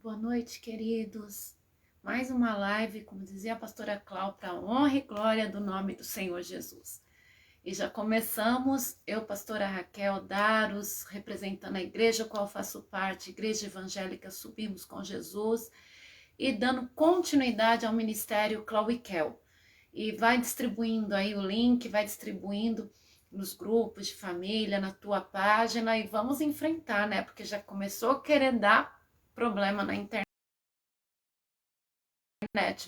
Boa noite, queridos. Mais uma live, como dizia a pastora Cláudia, para a honra e glória do nome do Senhor Jesus. E já começamos, eu, pastora Raquel Daros, representando a igreja a qual faço parte, Igreja Evangélica Subimos com Jesus, e dando continuidade ao ministério Clauiquel. E vai distribuindo aí o link, vai distribuindo nos grupos de família, na tua página, e vamos enfrentar, né? Porque já começou a querer dar problema na internet,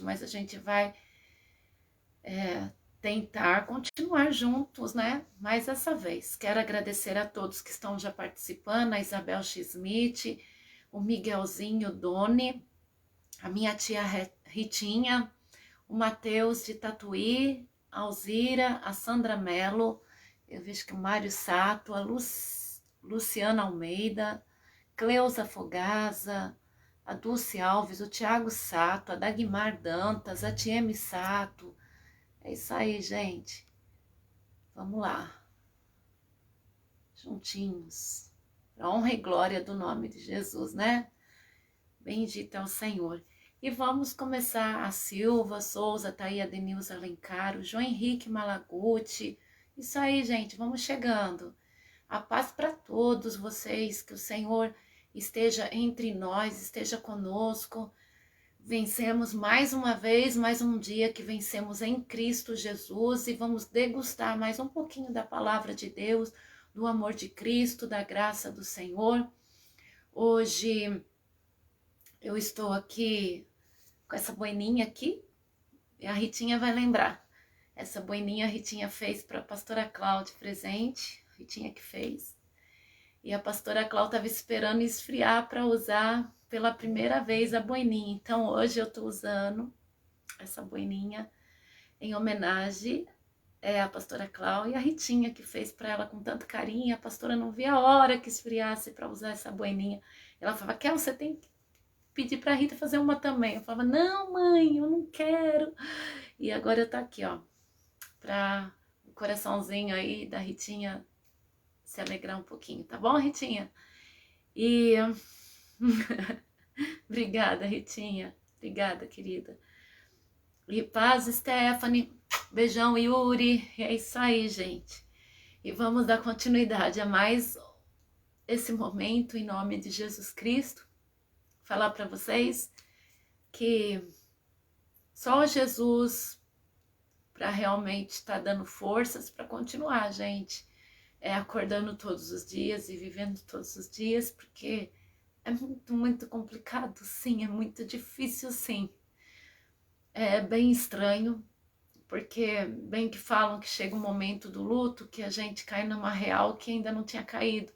mas a gente vai tentar continuar juntos, né? Mais essa vez. Quero agradecer a todos que estão já participando, a Isabel Schmidt, o Miguelzinho Doni, a minha tia Ritinha, o Matheus de Tatuí, a Alzira, a Sandra Mello, eu vejo que o Mário Sato, a Luciana Almeida, Cleusa Fogaza, a Dulce Alves, o Tiago Sato, a Dagmar Dantas, a Tieme Sato. É isso aí, gente. Vamos lá. Juntinhos. A honra e glória do nome de Jesus, né? Bendito é o Senhor. E vamos começar a Silva Souza, Thaía Denilza Alencar, o João Henrique Malaguti. Isso aí, gente, vamos chegando. A paz para todos vocês, que o Senhor esteja entre nós, esteja conosco. Vencemos mais uma vez, mais um dia que vencemos em Cristo Jesus, e vamos degustar mais um pouquinho da palavra de Deus, do amor de Cristo, da graça do Senhor. Hoje eu estou aqui com essa boininha aqui, e a Ritinha vai lembrar. Essa boininha a Ritinha fez para a pastora Cláudia presente, a Ritinha que fez. E a pastora Cláudia estava esperando esfriar para usar pela primeira vez a boininha. Então hoje eu estou usando essa boininha em homenagem à pastora Cláudia e a Ritinha, que fez para ela com tanto carinho. A pastora não via a hora que esfriasse para usar essa boininha. Ela falava: Kel, você tem que pedir para a Rita fazer uma também. Eu falava: não, mãe, eu não quero. E agora eu tô aqui, ó, para o coraçãozinho aí da Ritinha se alegrar um pouquinho, tá bom, Ritinha? E obrigada, Ritinha. Obrigada, querida. E paz, Stephanie. Beijão, Yuri. É isso aí, gente. E vamos dar continuidade a mais esse momento em nome de Jesus Cristo. Falar para vocês que só Jesus para realmente estar dando forças para continuar, gente. Acordando todos os dias e vivendo todos os dias, porque é muito, muito complicado, sim, é muito difícil, sim. É bem estranho, porque bem que falam que chega um momento do luto que a gente cai numa real que ainda não tinha caído.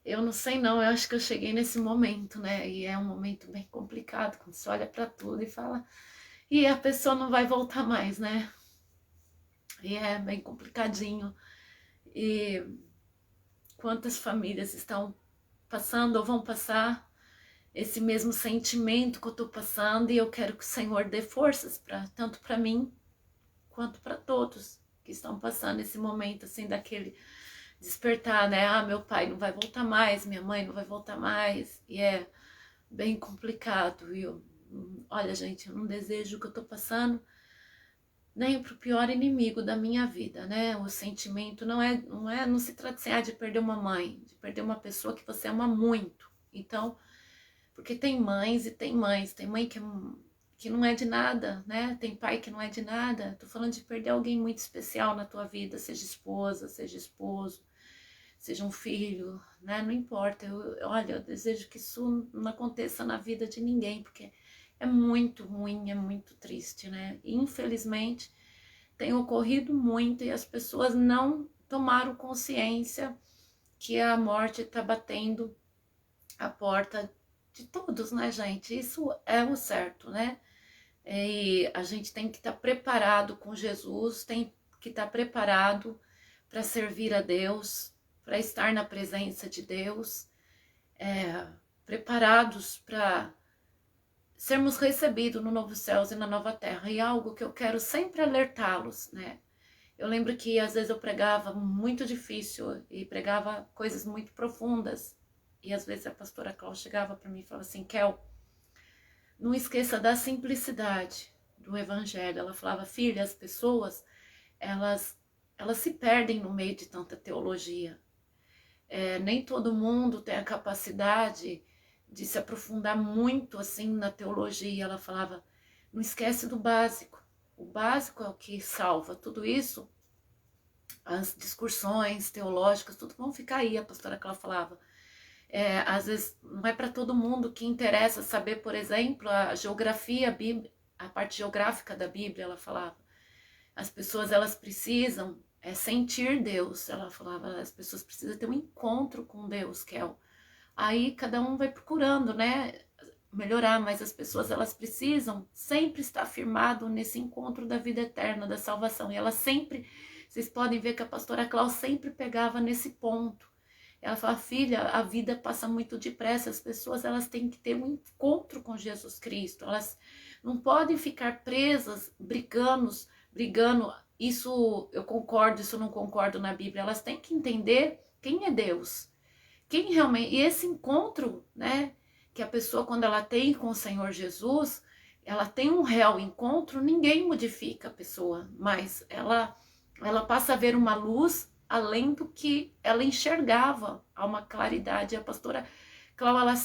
Eu não sei não, eu acho que eu cheguei nesse momento, né? E é um momento bem complicado, quando você olha para tudo e fala, e a pessoa não vai voltar mais, né? E é bem complicadinho. E quantas famílias estão passando ou vão passar esse mesmo sentimento que eu tô passando, e eu quero que o Senhor dê forças tanto para mim quanto para todos que estão passando esse momento assim daquele despertar, né? Ah, meu pai não vai voltar mais, minha mãe não vai voltar mais, e é bem complicado. E olha, gente, eu não desejo o que eu tô passando nem pro pior inimigo da minha vida, né? O sentimento não se trata assim, de perder uma mãe, de perder uma pessoa que você ama muito. Então, porque tem mães e tem mães, tem mãe que não é de nada, né? Tem pai que não é de nada. Tô falando de perder alguém muito especial na tua vida, seja esposa, seja esposo, seja um filho, né? Não importa. Olha, eu desejo que isso não aconteça na vida de ninguém, porque é muito ruim, é muito triste, né? Infelizmente, tem ocorrido muito e as pessoas não tomaram consciência que a morte está batendo a porta de todos, né, gente? Isso é o certo, né? E a gente tem que estar preparado com Jesus, tem que estar preparado para servir a Deus, para estar na presença de Deus, preparados para sermos recebidos no novo céus e na nova terra. E algo que eu quero sempre alertá-los, né? Eu lembro que às vezes eu pregava muito difícil e pregava coisas muito profundas. E às vezes a pastora Cláudia chegava para mim e falava assim: Kel, não esqueça da simplicidade do evangelho. Ela falava, filha, as pessoas, elas se perdem no meio de tanta teologia. Nem todo mundo tem a capacidade de se aprofundar muito assim na teologia. Ela falava, não esquece do básico. O básico é o que salva. Tudo isso, as discussões teológicas, tudo vão ficar aí. A pastora Cláudia falava. Às vezes não é para todo mundo que interessa saber, por exemplo, a geografia, a parte geográfica da Bíblia. Ela falava. As pessoas, elas precisam sentir Deus. Ela falava, as pessoas precisam ter um encontro com Deus, Aí cada um vai procurando, né, melhorar, mas as pessoas, elas precisam sempre estar firmado nesse encontro da vida eterna, da salvação. E ela sempre, vocês podem ver que a pastora Cláudia sempre pegava nesse ponto. Ela fala, filha, a vida passa muito depressa, as pessoas, elas têm que ter um encontro com Jesus Cristo, elas não podem ficar presas, brigando, isso eu concordo, isso eu não concordo na Bíblia, elas têm que entender quem é Deus, quem realmente, e esse encontro, né, que a pessoa, quando ela tem com o Senhor Jesus, ela tem um real encontro, ninguém modifica a pessoa, mas ela passa a ver uma luz além do que ela enxergava, há uma claridade. A pastora Cláudia,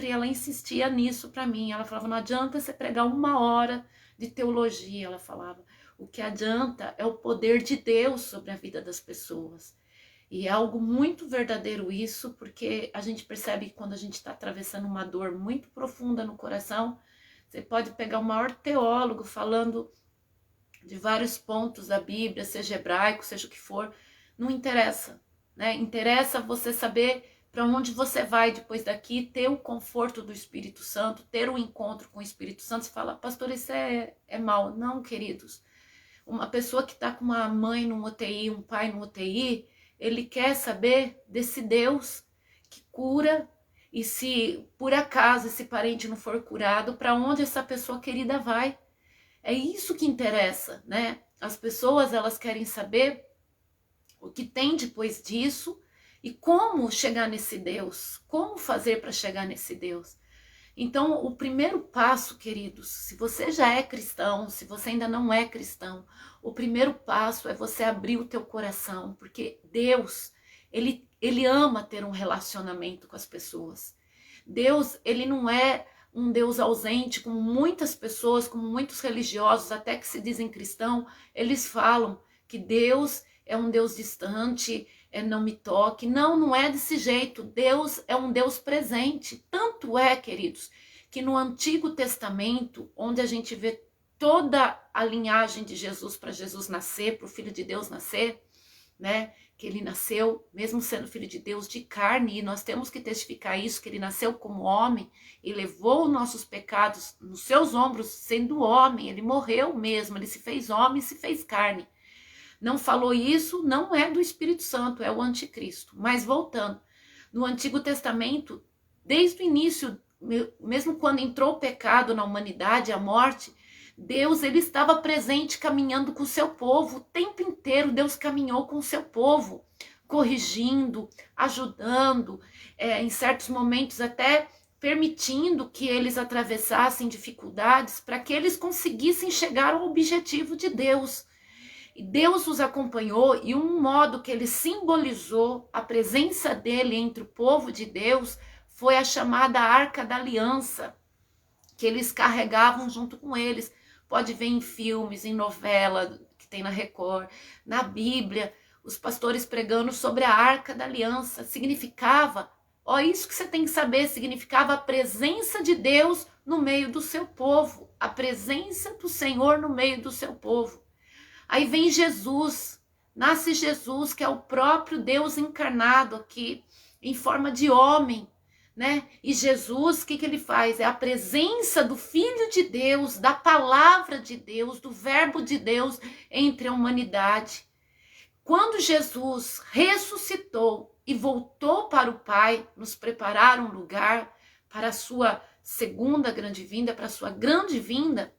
ela insistia nisso para mim. Ela falava, não adianta você pregar 1 hora de teologia, ela falava. O que adianta é o poder de Deus sobre a vida das pessoas. E é algo muito verdadeiro isso, porque a gente percebe que quando a gente está atravessando uma dor muito profunda no coração, você pode pegar o maior teólogo falando de vários pontos da Bíblia, seja hebraico, seja o que for, não interessa, né? Interessa você saber para onde você vai depois daqui, ter o conforto do Espírito Santo, ter um encontro com o Espírito Santo. Você fala, pastor, isso é mal. Não, queridos. Uma pessoa que está com uma mãe no UTI, um pai no UTI, ele quer saber desse Deus que cura, e se por acaso esse parente não for curado, para onde essa pessoa querida vai? É isso que interessa, né? As pessoas, elas querem saber o que tem depois disso e como chegar nesse Deus, como fazer para chegar nesse Deus. Então, o primeiro passo, queridos, se você já é cristão, se você ainda não é cristão, o primeiro passo é você abrir o teu coração, porque Deus, ele ama ter um relacionamento com as pessoas. Deus, ele não é um Deus ausente, como muitas pessoas, como muitos religiosos, até que se dizem cristão, eles falam que Deus é um Deus distante, não me toque. Não, não é desse jeito. Deus é um Deus presente. Tanto é, queridos, que no Antigo Testamento, onde a gente vê toda a linhagem de Jesus, para Jesus nascer, para o Filho de Deus nascer, né? Que ele nasceu, mesmo sendo Filho de Deus, de carne, e nós temos que testificar isso, que ele nasceu como homem e levou os nossos pecados nos seus ombros, sendo homem. Ele morreu mesmo, ele se fez homem e se fez carne. Não falou isso, não é do Espírito Santo, é o anticristo. Mas voltando, no Antigo Testamento, desde o início, mesmo quando entrou o pecado na humanidade, a morte, Deus, ele estava presente, caminhando com o seu povo. O tempo inteiro Deus caminhou com o seu povo, corrigindo, ajudando, em certos momentos até permitindo que eles atravessassem dificuldades para que eles conseguissem chegar ao objetivo de Deus. E Deus os acompanhou, e um modo que ele simbolizou a presença dele entre o povo de Deus foi a chamada Arca da Aliança, que eles carregavam junto com eles. Pode ver em filmes, em novela que tem na Record, na Bíblia, os pastores pregando sobre a Arca da Aliança. Significava, isso que você tem que saber, significava a presença de Deus no meio do seu povo, a presença do Senhor no meio do seu povo. Aí vem Jesus, nasce Jesus, que é o próprio Deus encarnado aqui, em forma de homem, né? E Jesus, o que ele faz? É a presença do Filho de Deus, da palavra de Deus, do verbo de Deus entre a humanidade. Quando Jesus ressuscitou e voltou para o Pai, nos preparar um lugar para a sua segunda grande vinda, para a sua grande vinda,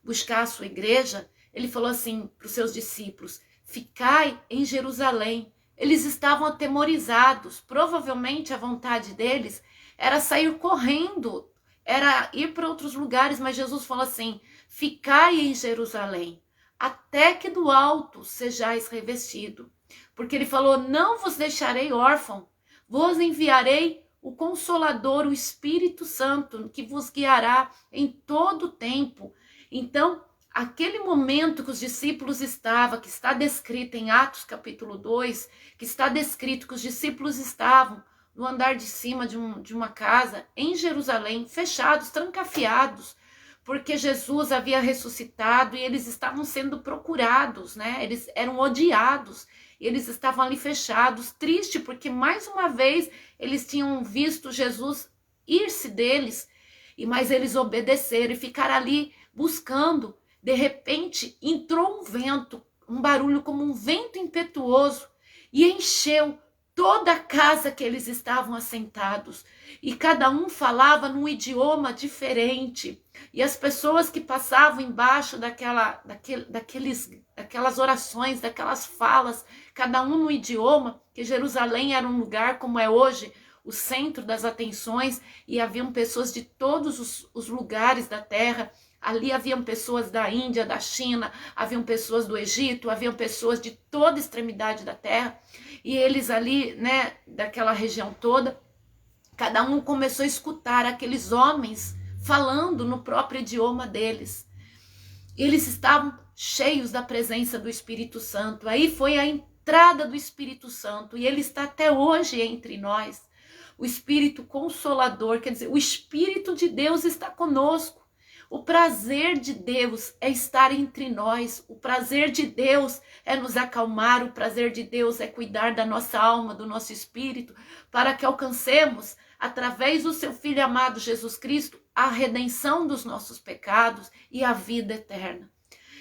buscar a sua igreja, ele falou assim para os seus discípulos, ficai em Jerusalém. Eles estavam atemorizados, provavelmente a vontade deles era sair correndo era ir para outros lugares, mas Jesus falou assim: ficai em Jerusalém, até que do alto sejais revestido. Porque ele falou: não vos deixarei órfão, vos enviarei o Consolador, o Espírito Santo, que vos guiará em todo o tempo. Então, aquele momento que os discípulos estavam, que está descrito em Atos capítulo 2, que está descrito que os discípulos estavam no andar de cima de uma casa em Jerusalém, fechados, trancafiados, porque Jesus havia ressuscitado e eles estavam sendo procurados, né? Eles eram odiados, eles estavam ali fechados, tristes, porque mais uma vez eles tinham visto Jesus ir-se deles, mas eles obedeceram e ficaram ali buscando. De repente entrou um vento, um barulho como um vento impetuoso, e encheu toda a casa que eles estavam assentados, e cada um falava num idioma diferente, e as pessoas que passavam embaixo daquelas orações, daquelas falas, cada um no idioma, que Jerusalém era um lugar como é hoje, o centro das atenções, e haviam pessoas de todos os lugares da terra. Ali haviam pessoas da Índia, da China, haviam pessoas do Egito, haviam pessoas de toda a extremidade da terra, e eles ali, né, daquela região toda, cada um começou a escutar aqueles homens falando no próprio idioma deles. Eles estavam cheios da presença do Espírito Santo. Aí foi a entrada do Espírito Santo, e ele está até hoje entre nós. O Espírito Consolador, quer dizer, o Espírito de Deus está conosco. O prazer de Deus é estar entre nós, o prazer de Deus é nos acalmar, o prazer de Deus é cuidar da nossa alma, do nosso espírito, para que alcancemos, através do seu Filho amado Jesus Cristo, a redenção dos nossos pecados e a vida eterna.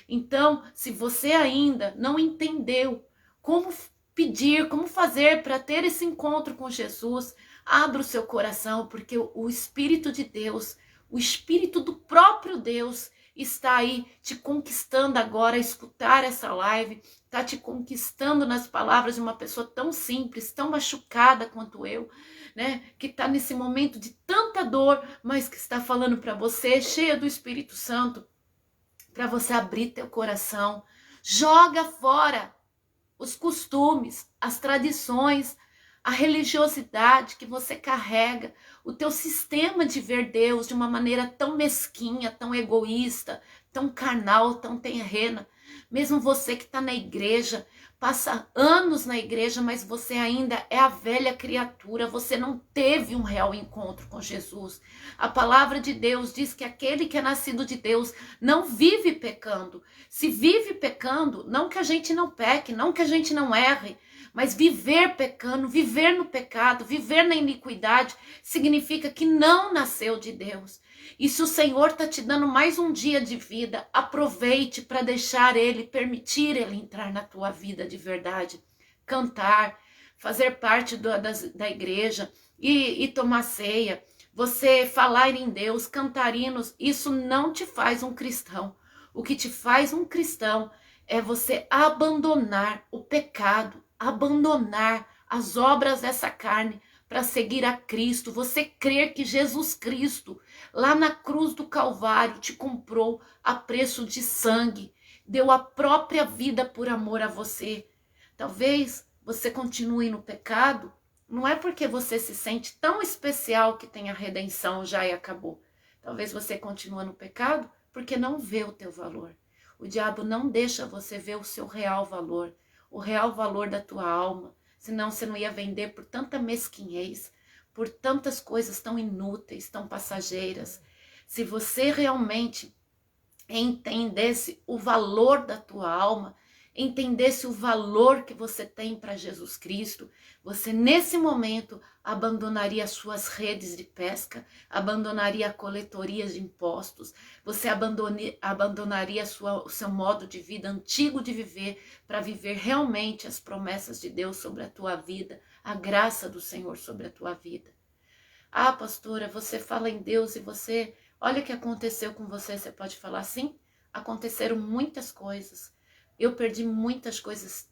Então, se você ainda não entendeu como pedir, como fazer para ter esse encontro com Jesus, abra o seu coração, porque o Espírito de Deus, o Espírito do próprio Deus está aí te conquistando agora a escutar essa live, está te conquistando nas palavras de uma pessoa tão simples, tão machucada quanto eu, né? Que está nesse momento de tanta dor, mas que está falando para você, cheia do Espírito Santo, para você abrir teu coração. Joga fora os costumes, as tradições, a religiosidade que você carrega, o teu sistema de ver Deus de uma maneira tão mesquinha, tão egoísta, tão carnal, tão terrena. Mesmo você que está na igreja, passa anos na igreja, mas você ainda é a velha criatura, você não teve um real encontro com Jesus. A palavra de Deus diz que aquele que é nascido de Deus não vive pecando. Se vive pecando, não que a gente não peque, não que a gente não erre, mas viver pecando, viver no pecado, viver na iniquidade, significa que não nasceu de Deus. E se o Senhor está te dando mais um dia de vida, aproveite para deixar Ele, permitir Ele entrar na tua vida de verdade. Cantar, fazer parte da igreja e tomar ceia, você falar em Deus, cantar hinos, isso não te faz um cristão. O que te faz um cristão é você abandonar o pecado, abandonar as obras dessa carne para seguir a Cristo. Você crer que Jesus Cristo, lá na cruz do Calvário, te comprou a preço de sangue, deu a própria vida por amor a você. Talvez você continue no pecado, não é porque você se sente tão especial que tem a redenção já e acabou. Talvez você continue no pecado porque não vê o teu valor. O diabo não deixa você ver o seu real valor, o real valor da tua alma. Senão você não ia vender por tanta mesquinhez, por tantas coisas tão inúteis, tão passageiras. Se você realmente entendesse o valor da tua alma, entendesse o valor que você tem para Jesus Cristo, você nesse momento abandonaria as suas redes de pesca, abandonaria a coletoria de impostos, você abandonaria o seu modo de vida antigo de viver para viver realmente as promessas de Deus sobre a tua vida, a graça do Senhor sobre a tua vida. Ah, pastora, você fala em Deus e você... Olha o que aconteceu com você, você pode falar assim? Aconteceram muitas coisas. Eu perdi muitas coisas,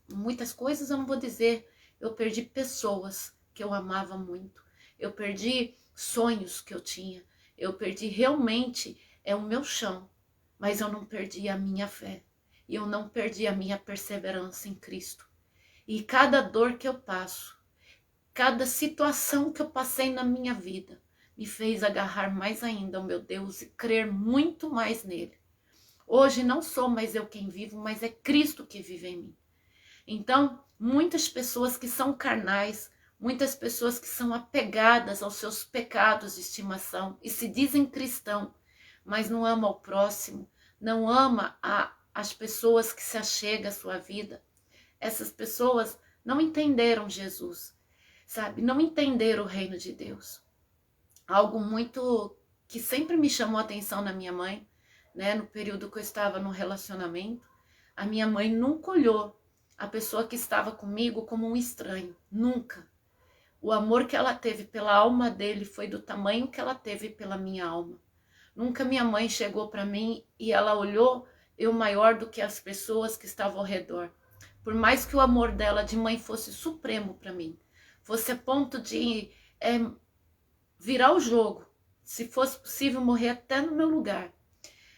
muitas coisas eu não vou dizer. Eu perdi pessoas que eu amava muito. Eu perdi sonhos que eu tinha. Eu perdi realmente o meu chão, mas eu não perdi a minha fé. E eu não perdi a minha perseverança em Cristo. E cada dor que eu passo, cada situação que eu passei na minha vida, me fez agarrar mais ainda ao meu Deus e crer muito mais nele. Hoje não sou mais eu quem vivo, mas é Cristo que vive em mim. Então, muitas pessoas que são carnais, muitas pessoas que são apegadas aos seus pecados de estimação e se dizem cristão, mas não ama o próximo, não ama as pessoas que se achegam à sua vida. Essas pessoas não entenderam Jesus, sabe? Não entenderam o reino de Deus. Algo muito que sempre me chamou a atenção na minha mãe, né? No período que eu estava no relacionamento, a minha mãe nunca olhou a pessoa que estava comigo como um estranho, nunca. O amor que ela teve pela alma dele foi do tamanho que ela teve pela minha alma. Nunca minha mãe chegou para mim e ela olhou eu maior do que as pessoas que estavam ao redor. Por mais que o amor dela de mãe fosse supremo para mim, fosse a ponto de virar o jogo, se fosse possível morrer até no meu lugar.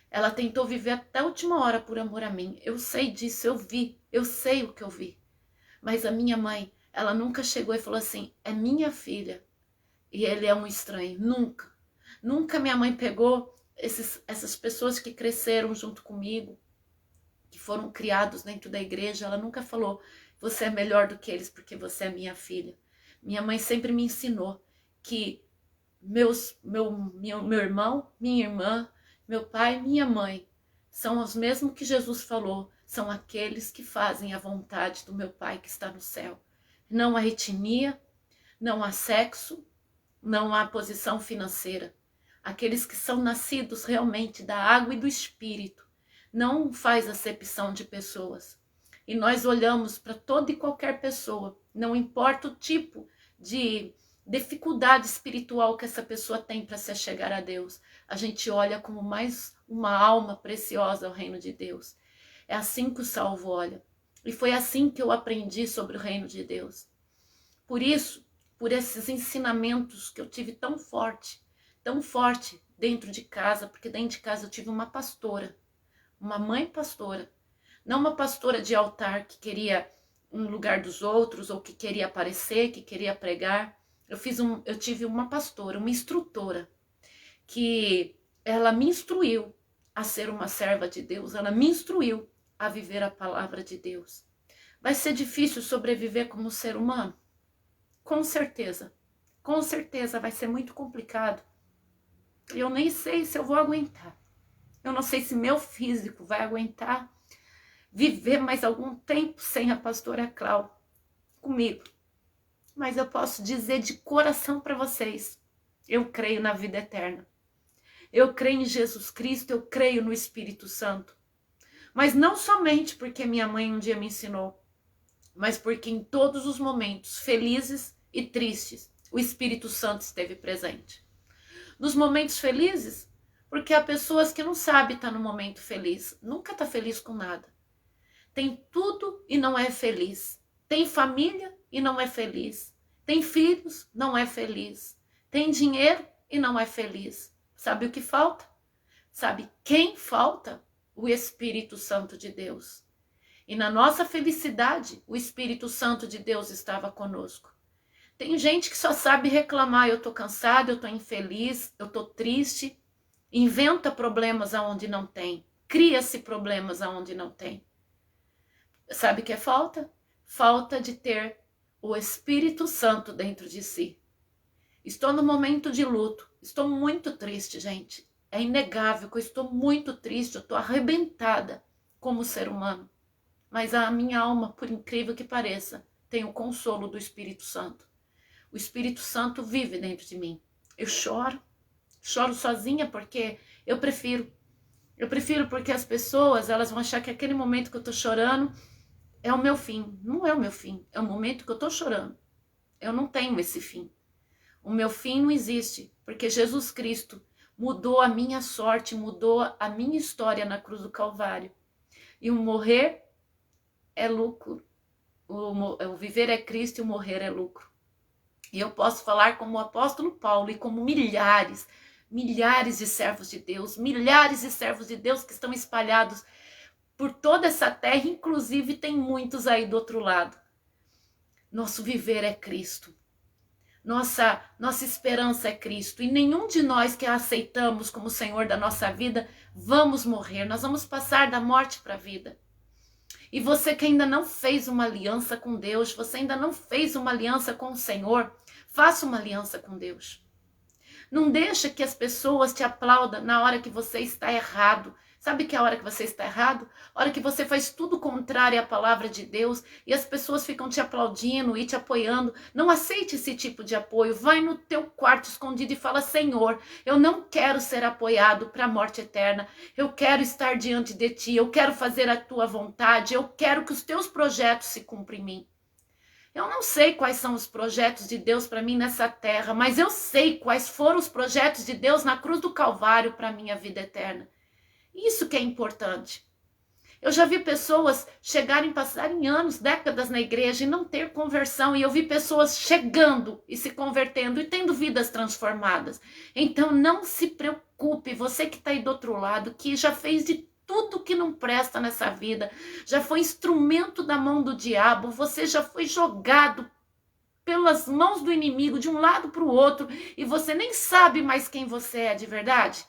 Ela tentou viver até a última hora por amor a mim. Eu sei disso, eu vi, eu sei o que eu vi. Mas a minha mãe, ela nunca chegou e falou assim, é minha filha e ele é um estranho. Nunca. Nunca minha mãe pegou essas pessoas que cresceram junto comigo, que foram criados dentro da igreja, ela nunca falou, você é melhor do que eles porque você é minha filha. Minha mãe sempre me ensinou que meu irmão, minha irmã, meu pai, minha mãe, são os mesmos que Jesus falou, são aqueles que fazem a vontade do meu Pai que está no céu. Não há etnia, não há sexo, não há posição financeira. Aqueles que são nascidos realmente da água e do Espírito, não faz acepção de pessoas. E nós olhamos para toda e qualquer pessoa, não importa o tipo de dificuldade espiritual que essa pessoa tem para se achegar a Deus. A gente olha como mais uma alma preciosa ao reino de Deus. É assim que o salvo olha. E foi assim que eu aprendi sobre o reino de Deus. Por isso, por esses ensinamentos que eu tive tão forte dentro de casa, porque dentro de casa eu tive uma pastora, uma mãe pastora, não uma pastora de altar que queria um lugar dos outros, ou que queria aparecer, que queria pregar. Eu tive uma pastora, uma instrutora, que ela me instruiu a ser uma serva de Deus, ela me instruiu a viver a palavra de Deus. Vai ser difícil sobreviver como ser humano? Com certeza vai ser muito complicado. Eu nem sei se eu vou aguentar. Eu não sei se meu físico vai aguentar viver mais algum tempo sem a pastora Clau comigo. Mas eu posso dizer de coração para vocês, eu creio na vida eterna. Eu creio em Jesus Cristo, eu creio no Espírito Santo. Mas não somente porque minha mãe um dia me ensinou, mas porque em todos os momentos felizes e tristes, o Espírito Santo esteve presente. Nos momentos felizes, porque há pessoas que não sabem estar no momento feliz, nunca está feliz com nada. Tem tudo e não é feliz. Tem família e não é feliz. Tem filhos, não é feliz. Tem dinheiro e não é feliz. Sabe o que falta? Sabe quem falta? O Espírito Santo de Deus. E na nossa felicidade, o Espírito Santo de Deus estava conosco. Tem gente que só sabe reclamar, eu tô cansado, eu tô infeliz, eu tô triste. Inventa problemas aonde não tem. Cria-se problemas aonde não tem. Sabe o que é falta? Falta de ter o Espírito Santo dentro de si. Estou no momento de luto. Estou muito triste, gente. É inegável que eu estou muito triste. Eu estou arrebentada como ser humano. Mas a minha alma, por incrível que pareça, tem o consolo do Espírito Santo. O Espírito Santo vive dentro de mim. Eu choro sozinha porque eu prefiro. Eu prefiro porque as pessoas, elas vão achar que aquele momento que eu estou chorando é o meu fim. Não é o meu fim, é o momento que eu estou chorando. Eu não tenho esse fim. O meu fim não existe, porque Jesus Cristo mudou a minha sorte, mudou a minha história na cruz do Calvário. E o morrer é lucro. O viver é Cristo e o morrer é lucro. E eu posso falar como o apóstolo Paulo e como milhares de servos de Deus, milhares de servos de Deus que estão espalhados por toda essa terra, inclusive tem muitos aí do outro lado. Nosso viver é Cristo. Nossa esperança é Cristo. E nenhum de nós que a aceitamos como Senhor da nossa vida, vamos morrer. Nós vamos passar da morte para a vida. E você que ainda não fez uma aliança com Deus, você ainda não fez uma aliança com o Senhor, faça uma aliança com Deus. Não deixa que as pessoas te aplaudam na hora que você está errado. Sabe que é a hora que você está errado? A hora que você faz tudo contrário à palavra de Deus e as pessoas ficam te aplaudindo e te apoiando. Não aceite esse tipo de apoio. Vai no teu quarto escondido e fala: Senhor, eu não quero ser apoiado para a morte eterna. Eu quero estar diante de ti. Eu quero fazer a tua vontade. Eu quero que os teus projetos se cumpram em mim. Eu não sei quais são os projetos de Deus para mim nessa terra, mas eu sei quais foram os projetos de Deus na cruz do Calvário para a minha vida eterna. Isso que é importante. Eu já vi pessoas passarem anos, décadas na igreja e não ter conversão. E eu vi pessoas chegando e se convertendo e tendo vidas transformadas. Então não se preocupe, você que está aí do outro lado, que já fez de tudo que não presta nessa vida, já foi instrumento da mão do diabo, você já foi jogado pelas mãos do inimigo de um lado para o outro e você nem sabe mais quem você é de verdade.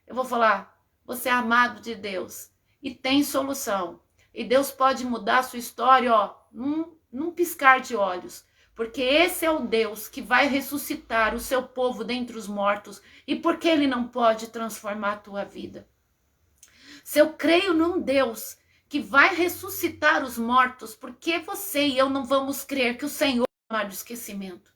Eu vou falar, você é amado de Deus e tem solução. E Deus pode mudar a sua história, num piscar de olhos. Porque esse é o Deus que vai ressuscitar o seu povo dentre os mortos. E por que ele não pode transformar a tua vida? Se eu creio num Deus que vai ressuscitar os mortos, por que você e eu não vamos crer que o Senhor vai chamar do esquecimento?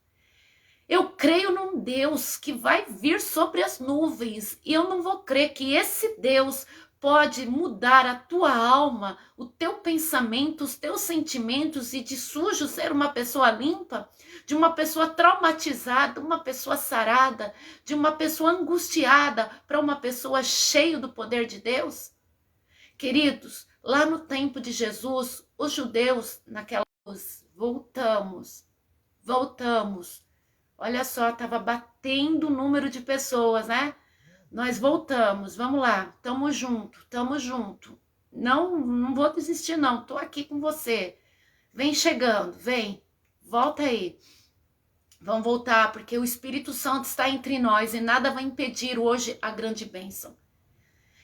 Eu creio num Deus que vai vir sobre as nuvens e eu não vou crer que esse Deus pode mudar a tua alma, o teu pensamento, os teus sentimentos e de sujo ser uma pessoa limpa, de uma pessoa traumatizada, uma pessoa sarada, de uma pessoa angustiada para uma pessoa cheia do poder de Deus? Queridos, lá no tempo de Jesus, os judeus voltamos. Olha só, estava batendo o número de pessoas, né? Nós voltamos, vamos lá, tamo junto. Não vou desistir não, tô aqui com você. Vem chegando, vem, volta aí. Vamos voltar, porque o Espírito Santo está entre nós e nada vai impedir hoje a grande bênção.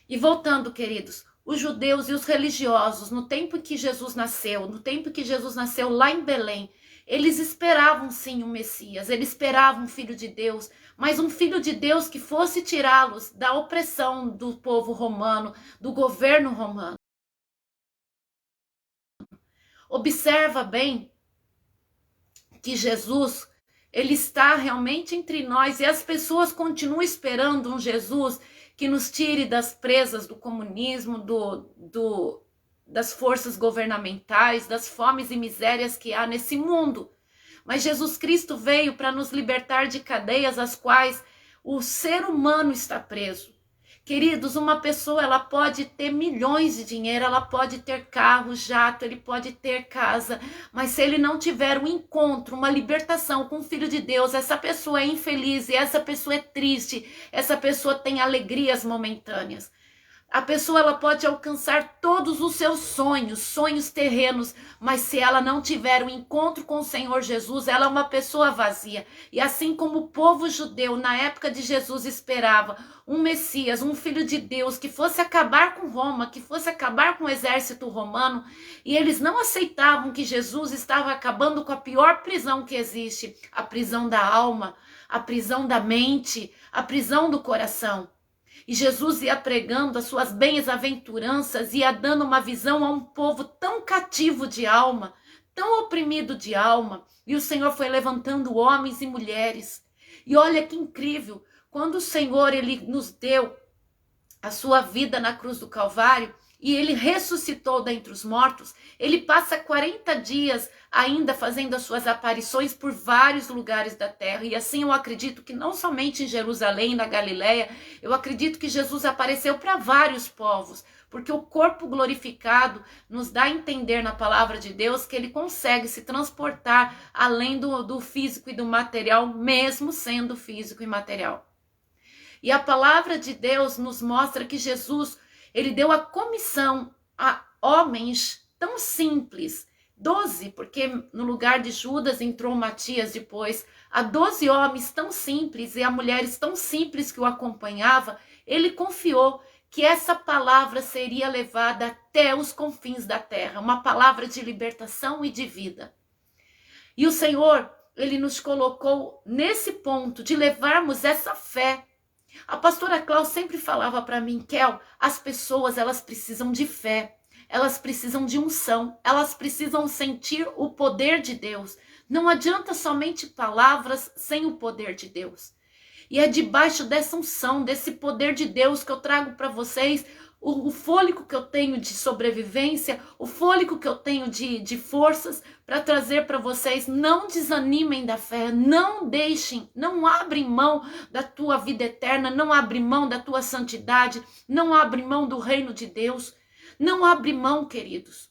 E voltando, queridos, os judeus e os religiosos, no tempo em que Jesus nasceu lá em Belém, eles esperavam sim um Messias, eles esperavam um filho de Deus, mas um filho de Deus que fosse tirá-los da opressão do povo romano, do governo romano. Observa bem que Jesus, ele está realmente entre nós e as pessoas continuam esperando um Jesus que nos tire das presas do comunismo, das forças governamentais, das fomes e misérias que há nesse mundo. Mas Jesus Cristo veio para nos libertar de cadeias às quais o ser humano está preso. Queridos, uma pessoa, ela pode ter milhões de dinheiro, ela pode ter carro, jato, ele pode ter casa, mas se ele não tiver um encontro, uma libertação com o Filho de Deus, essa pessoa é infeliz e essa pessoa é triste, essa pessoa tem alegrias momentâneas. A pessoa, ela pode alcançar todos os seus sonhos terrenos, mas se ela não tiver um encontro com o Senhor Jesus, ela é uma pessoa vazia. E assim como o povo judeu na época de Jesus esperava um Messias, um filho de Deus que fosse acabar com Roma, que fosse acabar com o exército romano, e eles não aceitavam que Jesus estava acabando com a pior prisão que existe, a prisão da alma, a prisão da mente, a prisão do coração. E Jesus ia pregando as suas bem-aventuranças, ia dando uma visão a um povo tão cativo de alma, tão oprimido de alma. E o Senhor foi levantando homens e mulheres. E olha que incrível, quando o Senhor ele nos deu a sua vida na cruz do Calvário, e ele ressuscitou dentre os mortos, ele passa 40 dias ainda fazendo as suas aparições por vários lugares da terra. E assim eu acredito que não somente em Jerusalém, na Galileia, eu acredito que Jesus apareceu para vários povos, porque o corpo glorificado nos dá a entender na palavra de Deus que ele consegue se transportar além do físico e do material, mesmo sendo físico e material. E a palavra de Deus nos mostra que Jesus, ele deu a comissão a homens tão simples, 12, porque no lugar de Judas entrou Matias depois, a 12 homens tão simples e a mulheres tão simples que o acompanhava, ele confiou que essa palavra seria levada até os confins da terra, uma palavra de libertação e de vida. E o Senhor, ele nos colocou nesse ponto de levarmos essa fé. A pastora Cláudia sempre falava para mim, Kel, as pessoas, elas precisam de fé, elas precisam de unção, elas precisam sentir o poder de Deus. Não adianta somente palavras sem o poder de Deus. E é debaixo dessa unção, desse poder de Deus que eu trago para vocês o fôlego que eu tenho de sobrevivência, o fôlego que eu tenho de forças para trazer para vocês. Não desanimem da fé, não deixem, não abrem mão da tua vida eterna, não abrem mão da tua santidade, não abrem mão do reino de Deus, não abrem mão, queridos.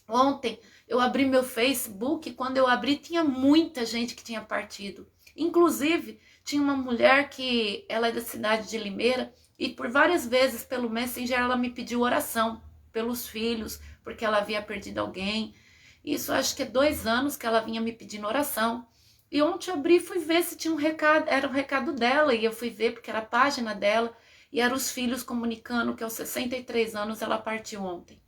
Ontem eu abri meu Facebook, quando eu abri tinha muita gente que tinha partido, inclusive tinha uma mulher que ela é da cidade de Limeira, e por várias vezes pelo Messenger ela me pediu oração pelos filhos, porque ela havia perdido alguém. Isso acho que é 2 anos que ela vinha me pedindo oração. E ontem eu abri e fui ver se tinha um recado, era um recado dela, e eu fui ver porque era a página dela, e eram os filhos comunicando que aos 63 anos ela partiu ontem.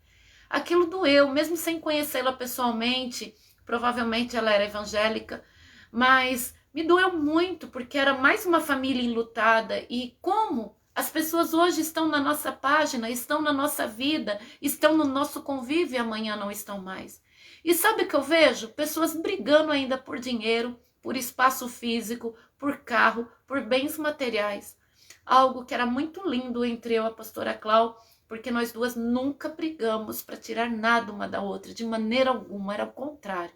Aquilo doeu, mesmo sem conhecê-la pessoalmente, provavelmente ela era evangélica, mas me doeu muito, porque era mais uma família enlutada, e como as pessoas hoje estão na nossa página, estão na nossa vida, estão no nosso convívio e amanhã não estão mais. E sabe o que eu vejo? Pessoas brigando ainda por dinheiro, por espaço físico, por carro, por bens materiais. Algo que era muito lindo entre eu e a pastora Cláudia, porque nós duas nunca brigamos para tirar nada uma da outra, de maneira alguma, era o contrário.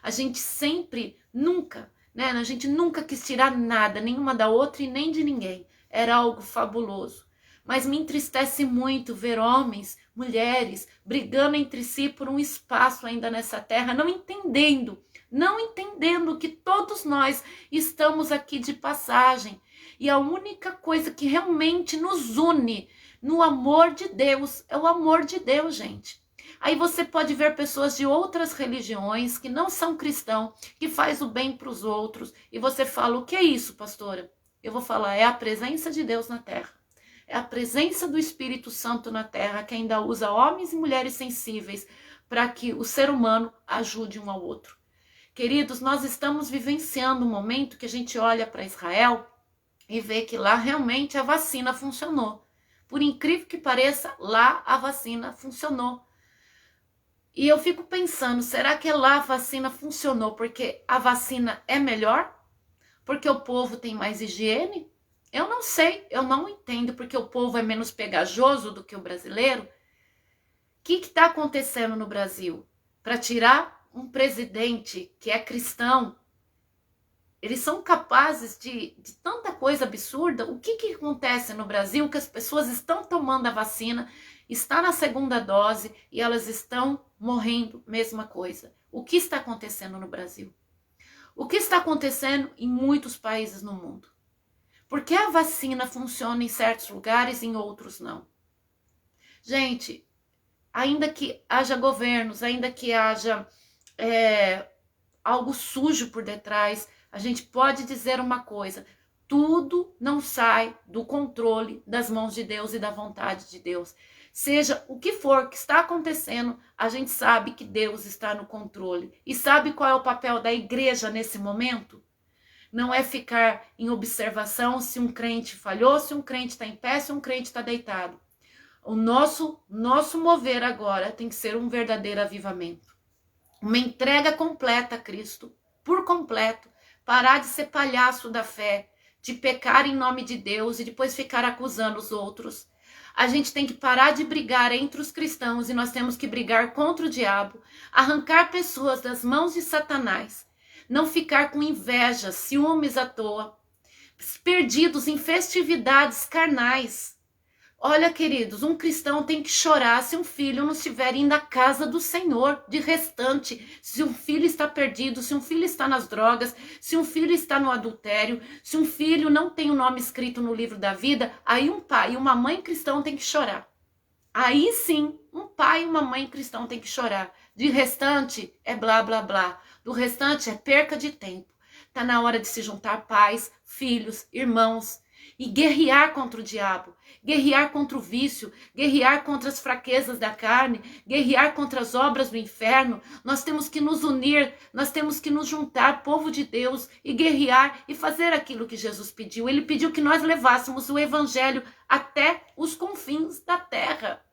A gente sempre, nunca, né? A gente nunca quis tirar nada, nenhuma da outra e nem de ninguém. Era algo fabuloso. Mas me entristece muito ver homens, mulheres, brigando entre si por um espaço ainda nessa terra, não entendendo que todos nós estamos aqui de passagem. E a única coisa que realmente nos une no amor de Deus é o amor de Deus, gente. Aí você pode ver pessoas de outras religiões que não são cristãos, que faz o bem para os outros, e você fala, o que é isso, pastora? Eu vou falar, é a presença de Deus na terra. É a presença do Espírito Santo na terra que ainda usa homens e mulheres sensíveis para que o ser humano ajude um ao outro. Queridos, nós estamos vivenciando um momento que a gente olha para Israel e vê que lá realmente a vacina funcionou. Por incrível que pareça, lá a vacina funcionou. E eu fico pensando, será que lá a vacina funcionou porque a vacina é melhor? Porque o povo tem mais higiene? Eu não sei, eu não entendo, porque o povo é menos pegajoso do que o brasileiro. O que está acontecendo no Brasil? Para tirar um presidente que é cristão, eles são capazes de tanta coisa absurda. O que acontece no Brasil? Que as pessoas estão tomando a vacina, está na segunda dose e elas estão morrendo, mesma coisa. O que está acontecendo no Brasil? O que está acontecendo em muitos países no mundo? Por que a vacina funciona em certos lugares e em outros não? Gente, ainda que haja governos, ainda que haja algo sujo por detrás, a gente pode dizer uma coisa, tudo não sai do controle das mãos de Deus e da vontade de Deus. Seja o que for que está acontecendo, a gente sabe que Deus está no controle. E sabe qual é o papel da igreja nesse momento? Não é ficar em observação se um crente falhou, se um crente está em pé, se um crente está deitado. O nosso mover agora tem que ser um verdadeiro avivamento. Uma entrega completa a Cristo, por completo. Parar de ser palhaço da fé, de pecar em nome de Deus e depois ficar acusando os outros. A gente tem que parar de brigar entre os cristãos e nós temos que brigar contra o diabo, arrancar pessoas das mãos de Satanás, não ficar com inveja, ciúmes à toa, perdidos em festividades carnais. Olha, queridos, um cristão tem que chorar se um filho não estiver indo à casa do Senhor. De restante, se um filho está perdido, se um filho está nas drogas, se um filho está no adultério, se um filho não tem o nome escrito no livro da vida, aí um pai e uma mãe cristão tem que chorar. Aí sim, um pai e uma mãe cristão tem que chorar. De restante, é blá, blá, blá. Do restante, é perca de tempo. Está na hora de se juntar pais, filhos, irmãos e guerrear contra o diabo, guerrear contra o vício, guerrear contra as fraquezas da carne, guerrear contra as obras do inferno. Nós temos que nos unir, nós temos que nos juntar, povo de Deus, e guerrear e fazer aquilo que Jesus pediu. Ele pediu que nós levássemos o evangelho até os confins da terra.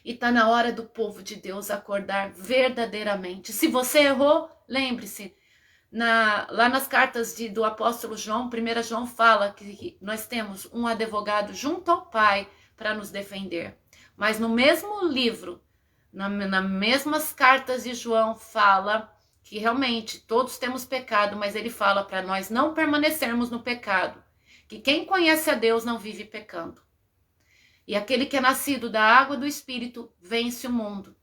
E está na hora do povo de Deus acordar verdadeiramente. Se você errou, lembre-se, lá nas cartas do apóstolo João, 1 João fala que nós temos um advogado junto ao Pai para nos defender. Mas no mesmo livro, nas mesmas cartas de João, fala que realmente todos temos pecado, mas ele fala para nós não permanecermos no pecado, que quem conhece a Deus não vive pecando. E aquele que é nascido da água do Espírito vence o mundo.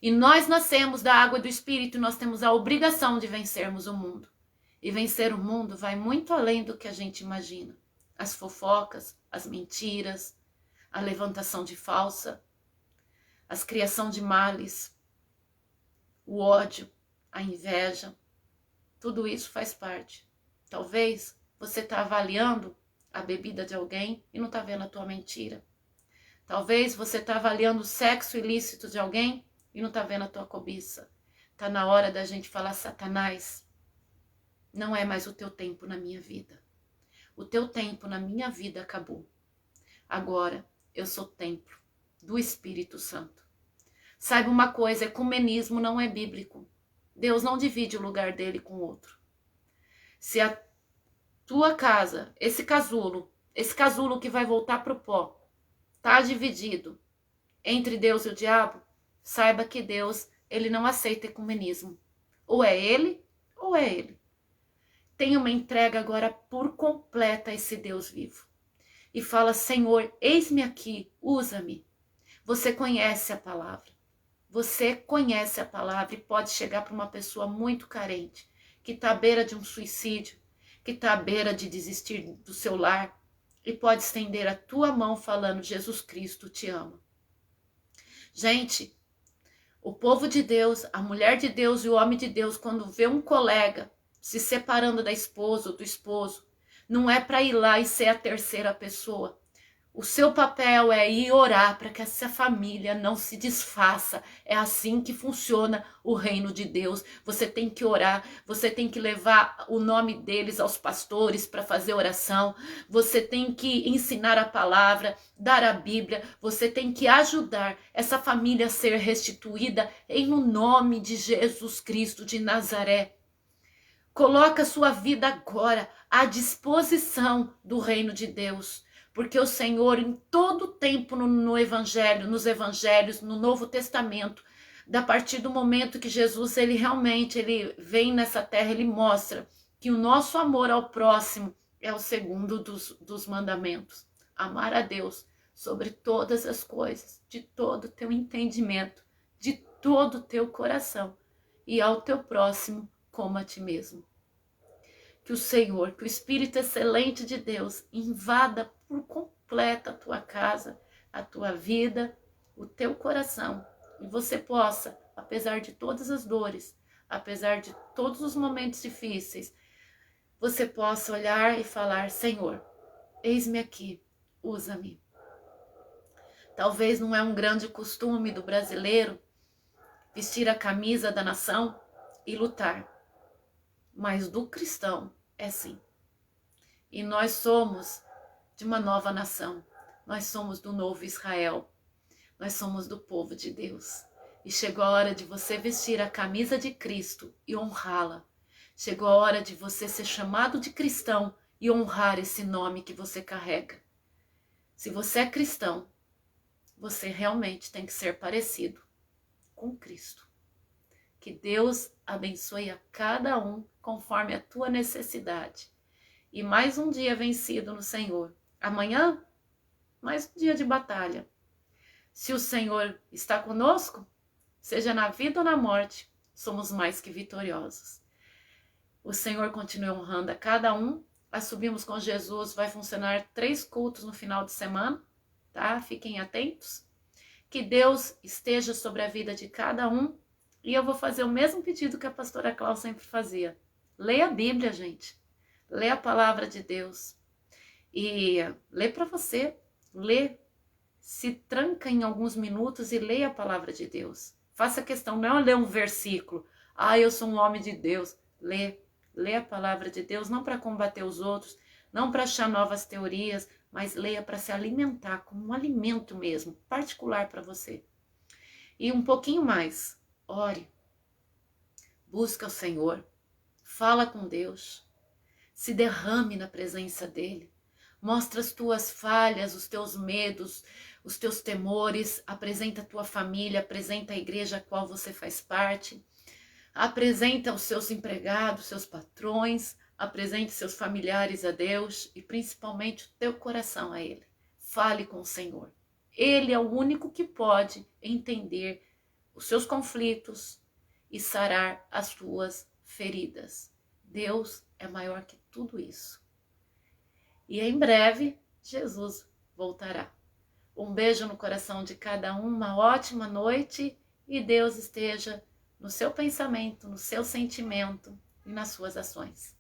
E nós nascemos da água do Espírito, nós temos a obrigação de vencermos o mundo. E vencer o mundo vai muito além do que a gente imagina. As fofocas, as mentiras, a levantação de falsa, as criação de males, o ódio, a inveja. Tudo isso faz parte. Talvez você está avaliando a bebida de alguém e não está vendo a tua mentira. Talvez você está avaliando o sexo ilícito de alguém e não está vendo a tua cobiça. Está na hora da gente falar: Satanás, não é mais o teu tempo na minha vida. O teu tempo na minha vida acabou. Agora eu sou templo do Espírito Santo. Saiba uma coisa, ecumenismo não é bíblico. Deus não divide o lugar dele com o outro. Se a tua casa, esse casulo que vai voltar para o pó, está dividido entre Deus e o diabo, saiba que Deus, ele não aceita ecumenismo. Ou é ele, ou é ele. Tenha uma entrega agora por completa a esse Deus vivo. E fala: Senhor, eis-me aqui, usa-me. Você conhece a palavra. Você conhece a palavra e pode chegar para uma pessoa muito carente, que está à beira de um suicídio, que está à beira de desistir do seu lar, e pode estender a tua mão falando: Jesus Cristo te ama. Gente, o povo de Deus, a mulher de Deus e o homem de Deus, quando vê um colega se separando da esposa ou do esposo, não é para ir lá e ser a terceira pessoa. O seu papel é ir orar para que essa família não se desfaça. É assim que funciona o reino de Deus. Você tem que orar, você tem que levar o nome deles aos pastores para fazer oração, você tem que ensinar a palavra, dar a Bíblia, você tem que ajudar essa família a ser restituída em nome de Jesus Cristo de Nazaré. Coloca sua vida agora à disposição do reino de Deus. Porque o Senhor, em todo tempo no Evangelho, nos Evangelhos, no Novo Testamento, a partir do momento que Jesus, ele vem nessa terra, ele mostra que o nosso amor ao próximo é o segundo dos mandamentos. Amar a Deus sobre todas as coisas, de todo o teu entendimento, de todo o teu coração, e ao teu próximo como a ti mesmo. Que o Senhor, que o Espírito excelente de Deus invada por completo a tua casa, a tua vida, o teu coração. E você possa, apesar de todas as dores, apesar de todos os momentos difíceis, você possa olhar e falar: Senhor, eis-me aqui, usa-me. Talvez não é um grande costume do brasileiro vestir a camisa da nação e lutar. Mas do cristão é sim. E nós somos de uma nova nação. Nós somos do novo Israel. Nós somos do povo de Deus. E chegou a hora de você vestir a camisa de Cristo e honrá-la. Chegou a hora de você ser chamado de cristão e honrar esse nome que você carrega. Se você é cristão, você realmente tem que ser parecido com Cristo. Que Deus abençoe a cada um conforme a tua necessidade. E mais um dia vencido no Senhor. Amanhã, mais um dia de batalha. Se o Senhor está conosco, seja na vida ou na morte, somos mais que vitoriosos. O Senhor continue honrando a cada um. A Subimos com Jesus vai funcionar 3 cultos no final de semana, tá? Fiquem atentos. Que Deus esteja sobre a vida de cada um. E eu vou fazer o mesmo pedido que a pastora Cláudia sempre fazia. Leia a Bíblia, gente. Lê a palavra de Deus. E lê para você. Lê. Se tranca em alguns minutos e leia a palavra de Deus. Faça questão, não é ler um versículo. Eu sou um homem de Deus. Lê. Lê a palavra de Deus, não para combater os outros, não para achar novas teorias, mas leia para se alimentar como um alimento mesmo, particular para você. E um pouquinho mais. Ore. Busca o Senhor. Fala com Deus. Se derrame na presença dele. Mostra as tuas falhas, os teus medos, os teus temores. Apresenta a tua família, apresenta a igreja a qual você faz parte. Apresenta os seus empregados, seus patrões. Apresente seus familiares a Deus e principalmente o teu coração a Ele. Fale com o Senhor. Ele é o único que pode entender os seus conflitos e sarar as tuas feridas. Deus é maior que tudo isso. E em breve, Jesus voltará. Um beijo no coração de cada um, uma ótima noite e Deus esteja no seu pensamento, no seu sentimento e nas suas ações.